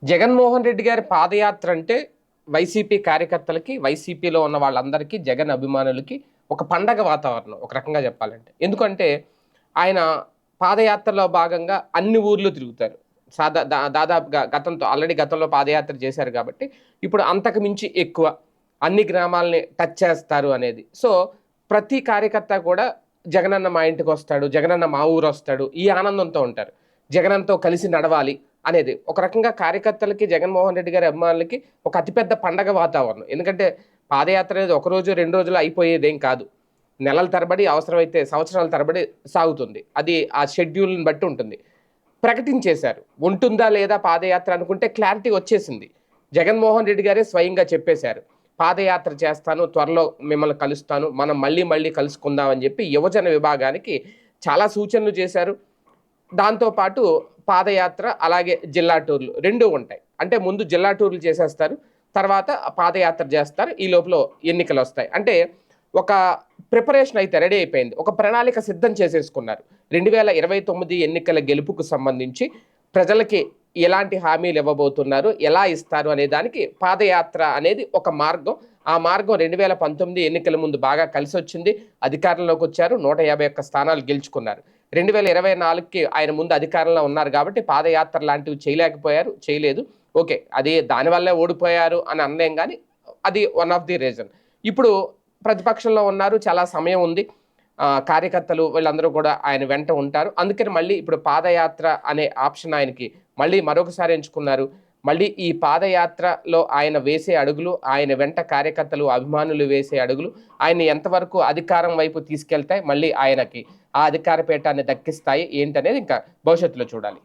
జగన్మోహన్ రెడ్డి గారి పాదయాత్ర అంటే వైసీపీ కార్యకర్తలకి, వైసీపీలో ఉన్న వాళ్ళందరికీ, జగన్ అభిమానులకి ఒక పండగ వాతావరణం ఒక రకంగా చెప్పాలంటే. ఎందుకంటే ఆయన పాదయాత్రలో భాగంగా అన్ని ఊర్లు తిరుగుతారు. దాదాపుగా గతంలో పాదయాత్ర చేశారు కాబట్టి, ఇప్పుడు అంతకు మించి ఎక్కువ అన్ని గ్రామాలని టచ్ చేస్తారు అనేది. సో, ప్రతి కార్యకర్త కూడా జగనన్న మా ఇంటికొస్తాడు, జగనన్న మా ఊరొస్తాడు ఈ ఆనందంతో ఉంటారు. జగనన్నతో కలిసి నడవాలి అనేది. ఒక రకంగా కార్యకర్తలకి, జగన్మోహన్ రెడ్డి గారి అభిమానులకి ఒక అతిపెద్ద పండగ వాతావరణం. ఎందుకంటే పాదయాత్ర అనేది ఒక రోజు, 2 రోజులు అయిపోయేదేం కాదు. నెలల తరబడి అవసరమైతే సంవత్సరాల తరబడి సాగుతుంది. అది ఆ షెడ్యూల్‌ని బట్టి ఉంటుంది. ప్రకటించేశారు. ఉంటుందా లేదా పాదయాత్ర అనుకుంటే క్లారిటీ వచ్చేసింది. జగన్మోహన్ రెడ్డి గారే స్వయంగా చెప్పేశారు. పాదయాత్ర చేస్తాను, త్వరలో మిమ్మల్ని కలుస్తాను, మనం మళ్ళీ మళ్ళీ కలుసుకుందాం అని చెప్పి యువజన విభాగానికి చాలా సూచనలు చేశారు. దాంతో పాటు పాదయాత్ర అలాగే జిల్లా టూర్లు 2 ఉంటాయి. అంటే ముందు జిల్లా టూర్లు చేసేస్తారు. తర్వాత పాదయాత్ర చేస్తారు. ఈ లోపల ఎన్నికలొస్తాయి. అంటే ఒక ప్రిపరేషన్ అయితే రెడీ అయిపోయింది. ఒక ప్రణాళిక సిద్ధం చేసేసుకున్నారు. 2029 ఎన్నికల గెలుపుకు సంబంధించి ప్రజలకి ఎలాంటి హామీలు ఇవ్వబోతున్నారు, ఎలా ఇస్తారు అనే దానికి పాదయాత్ర అనేది ఒక మార్గం. ఆ మార్గం 2019 ఎన్నికల ముందు బాగా కలిసొచ్చింది. అధికారంలోకి వచ్చారు. 151 స్థానాలు గెలుచుకున్నారు. 2024కి ఆయన ముందు అధికారంలో ఉన్నారు కాబట్టి పాదయాత్ర లాంటివి చేయలేకపోయారు, చేయలేదు. ఓకే. అది దానివల్లే ఓడిపోయారు అని అనలేం గానీ, అది వన్ ఆఫ్ ది రీజన్. ఇప్పుడు ప్రతిపక్షంలో ఉన్నారు. చాలా సమయం ఉంది. కార్యకర్తలు వీళ్ళందరూ కూడా ఆయన వెంట ఉంటారు. అందుకని మళ్ళీ ఇప్పుడు పాదయాత్ర అనే ఆప్షన్ ఆయనకి మళ్ళీ మరొకసారి ఎంచుకున్నారు. మళ్ళీ ఈ పాదయాత్రలో ఆయన వేసే అడుగులు, ఆయన వెంట కార్యకర్తలు, అభిమానులు వేసే అడుగులు ఆయన్ని ఎంతవరకు అధికారం వైపు తీసుకెళ్తాయి, మళ్ళీ ఆయనకి ఆ అధికార పీఠాన్ని దక్కిస్తాయి ఏంటనేది ఇంకా భవిష్యత్తులో చూడాలి.